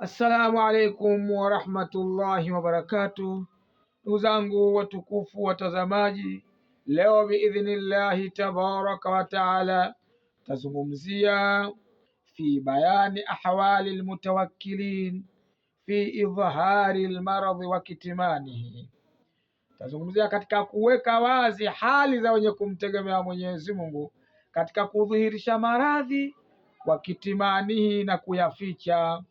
Assalamu alaikum warahmatullahi wabarakatuh. Ndugu zangu watukufu watazamaji, leo biidhnillahi tabaraka wa taala tazungumzia fi bayani ahwali almutawakkilin fi idhhari almaradhi wa kitmanihi. Tazungumzia katika kuweka wazi hali za wenye kumtegemea Mwenyezi Mungu katika kudhihirisha maradhi wa kitimanihi na kuyaficha.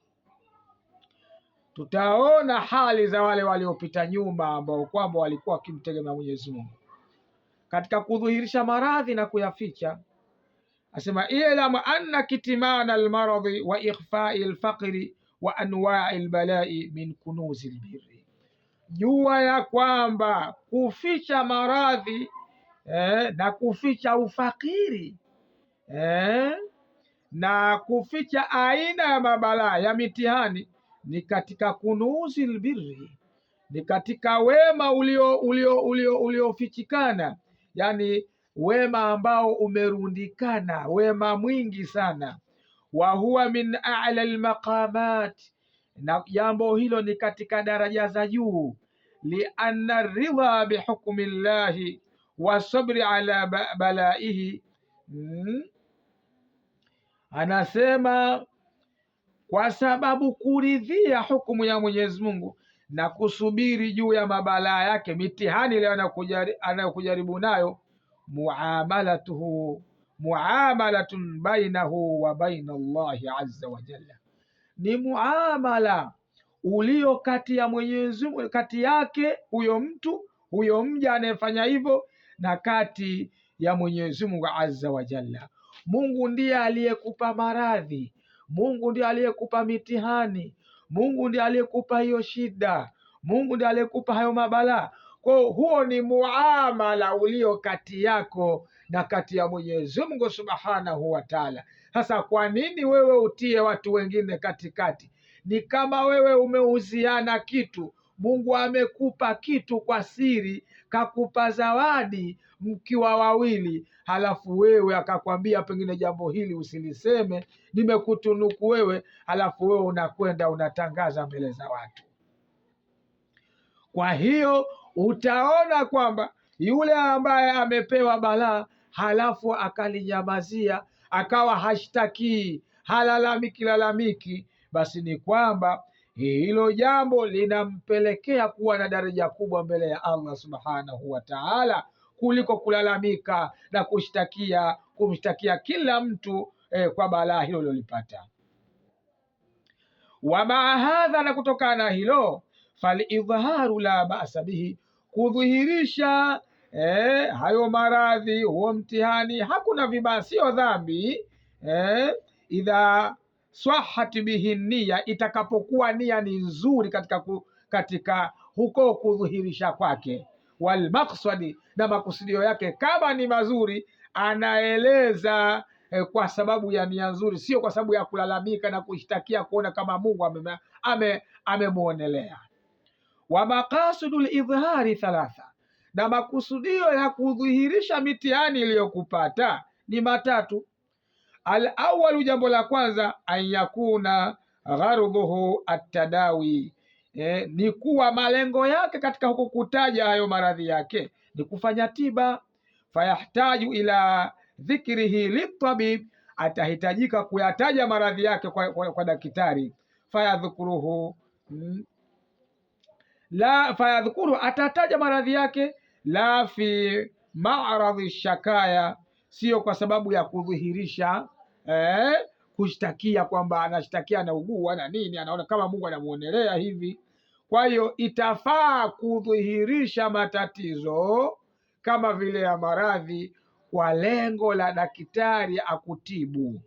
Tutaona hali za wale waliopita nyuma ambao kwamba walikuwa wakimtegemea Mwenyezi Mungu katika kudhihirisha maradhi na kuyaficha. Asema ilam anna kitmana almaradhi wa ikhfa'i alfaqri wa anwa'i albalai min kunuzi albirri, jua ya kwamba kuficha maradhi na kuficha ufakiri na kuficha aina ya mabalaa ya mitihani ni katika kunuzi albirri, ni katika wema uliofichikana, yani wema ambao umerundikana, wema mwingi sana. Wa huwa min a'la almaqamat, na jambo hilo ni katika daraja za juu. Lianna ridha bihukmi llahi wa sabri ala balaihi, anasema kwa sababu kuridhia hukumu ya Mwenyezi Mungu na kusubiri juu ya mabalaa yake, mitihani ile anayokujaribu nayo, muamalatun bainahu wa baina Allahi azza wa jalla, ni muamala ulio kati ya Mwenyezi Mungu, kati yake huyo mja anayefanya hivyo na kati ya Mwenyezi Mungu azza wa jalla. Mungu ndiye aliyekupa maradhi, Mungu ndiye aliyekupa mitihani, Mungu ndiye aliyekupa hiyo shida, Mungu ndiye aliyekupa hayo mabalaa. Kwa huo ni muamala ulio kati yako na kati ya Mwenyezi Mungu subhanahu wa taala. Sasa kwa nini wewe utie watu wengine katikati? Ni kama wewe umeuziana kitu, Mungu amekupa kitu kwa siri, kakupa zawadi mkiwa wawili, halafu wewe akakwambia pengine jambo hili usiliseme, nimekutunuku wewe, halafu wewe unakwenda unatangaza mbele za watu. Kwa hiyo utaona kwamba yule ambaye amepewa balaa halafu akalinyamazia, akawa hashtakii, lalamiki, basi ni kwamba hilo jambo linampelekea kuwa na daraja kubwa mbele ya Allah subhanahu wa ta'ala, kuliko kulalamika na kumshtakia kila mtu kwa balaa hilo lilolipata. Wa maa hadha, na kutokana na hilo, falidhharu la ba'sa bihi, kudhihirisha hayo maradhi, huo mtihani, hakuna vibaya, sio dhambi, idha swahat bihi nia, itakapokuwa nia ni nzuri katika huko kudhihirisha kwake. Wal maqsadi, na makusudio yake kama ni mazuri, anaeleza kwa sababu ya nia nzuri, sio kwa sababu ya kulalamika na kushtakia kuona kama Mungu amemuonelea. Wa maqasudul idhhari thalatha, na makusudio ya kudhihirisha mitihani iliyokupata ni matatu. Al-awwalu, jambo la kwanza, an yakuna gharduhu at-tadawi, ni kuwa malengo yake katika huko kutaja hayo maradhi yake ni kufanya tiba. Fayahtaju ila dhikrihi litabib, atahitajika kuyataja maradhi yake kwa daktari. Fayadhkuruhu, atataja maradhi yake, la fi ma'radhi shakaya, sio kwa sababu ya kudhihirisha kushtakia kwamba anashtakia na ugua na nini, anaona kama Mungu anamuonelea hivi. Kwa hiyo itafaa kudhihirisha matatizo kama vile ya maradhi kwa lengo la daktari akutibu.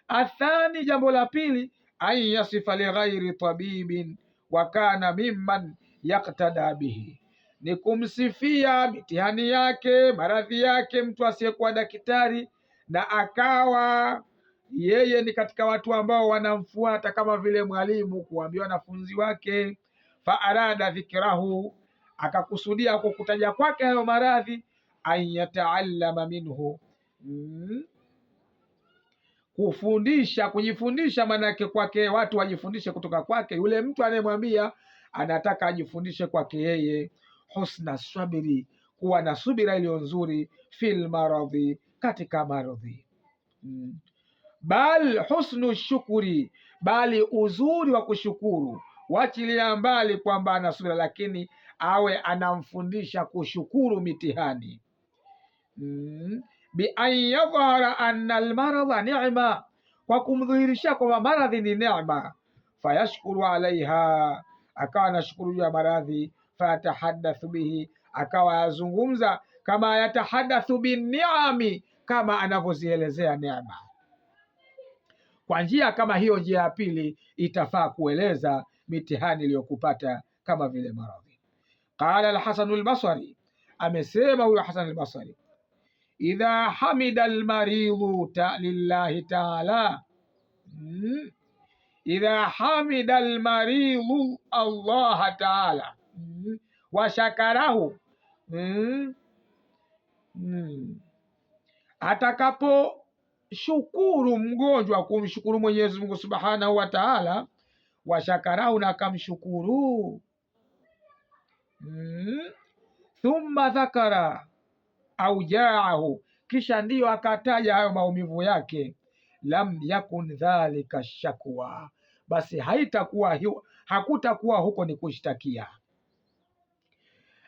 Athani, jambo la pili, an yasifa lighairi tabibin wa kana mimman yaktada bihi, ni kumsifia mitihani yake, maradhi yake, mtu asiyekuwa daktari, na akawa yeye ni katika watu ambao wanamfuata kama vile mwalimu kuambia wanafunzi wake. Fa arada dhikrahu, akakusudia kukutaja kwake hayo maradhi, an yataallama minhu, kujifundisha, maanake kwake watu wajifundishe kutoka kwake. Yule mtu anayemwambia anataka ajifundishe kwake yeye. Husna sabiri, kuwa na subira iliyo nzuri. Fil maradhi, katika maradhi. Bal husnu shukuri, bali uzuri wa kushukuru. Wachilia mbali kwamba ana subira, lakini awe anamfundisha kushukuru mitihani. Bi an yadhhara anna almaradha ni'ma, kwa kumdhihirisha kwamba maradhi ni neema. Fayashkuru alaiha, akawa anashukuru juu ya maradhi. Fayatahadathu bihi, akawa yazungumza kama yatahadathu binniami, kama anavyozielezea neema. Kwa njia kama hiyo, njia ya pili itafaa kueleza mitihani iliyokupata kama vile maradhi. Qala al-Hasan al-Basri, amesema huyo Hasan al-Basri, idha hamida al-maridhu lillahi ta'ala, idha hamida al-maridhu Allah ta'ala wa shakarahu, atakapo shukuru mgonjwa, kumshukuru Mwenyezi Mungu Subhanahu wa Ta'ala, wa shakarahu, na akamshukuru. Thumma dhakara aujaahu, kisha ndiyo akataja hayo maumivu yake. Lam yakun dhalika shakwa, basi hakutakuwa huko ni kushtakia.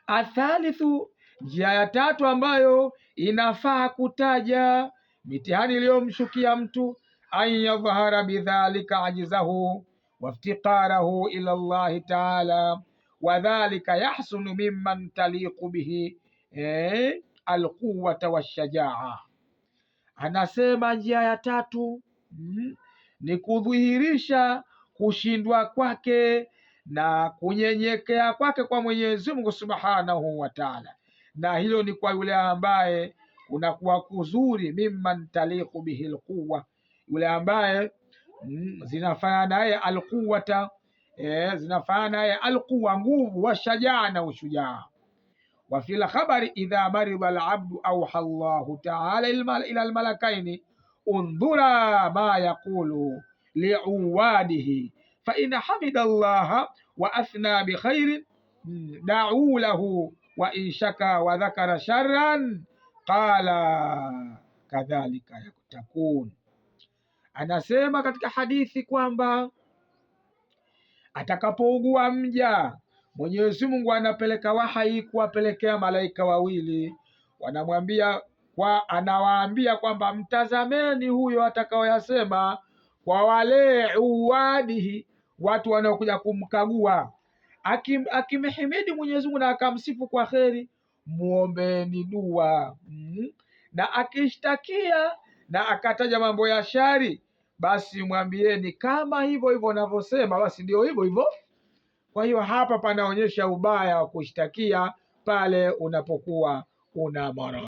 Athalithu, njia ya tatu ambayo inafaa kutaja mitihani iliyomshukia mtu, an yadhhara bidhalika ajizahu waftiqarahu ila Allahi ta'ala, wa dhalika yahsunu mimman taliqu bihi alquwwata washajaa. Anasema njia ya tatu ni kudhihirisha kushindwa kwake na kunyenyekea kwake kwa Mwenyezi Mungu Subhanahu wa Ta'ala, na hilo ni kwa yule ambaye kunakuwa kuzuri, mimman taliqu bihi alquwa, yule ambaye zinafanya naye alquwata, zinafanya naye alquwa, nguvu, washajaa, na ushujaa. Wa fil khabari idha marida alabdu awha Allahu ta'ala ila almalakaini undhura ma yaqulu liuwadihi fa in hamida Allah wa athna bi khairin da'u lahu wa in shaka wa dhakara sharran qala kadhalika yaktakun. Anasema katika hadithi kwamba atakapougua mja, Mwenyezi Mungu anapeleka wahai kuwapelekea malaika wawili, anawaambia kwamba mtazameni huyo atakaoyasema kwa wale uwadihi, watu wanaokuja kumkagua. Akimhimidi Mwenyezi Mungu na akamsifu kwa kheri, muombeeni dua. Na akishtakia na akataja mambo ya shari, basi mwambieni kama hivyo hivyo unavyosema, basi ndio hivyo hivyo. Kwa hiyo hapa panaonyesha ubaya wa kushtakia pale unapokuwa una maradhi.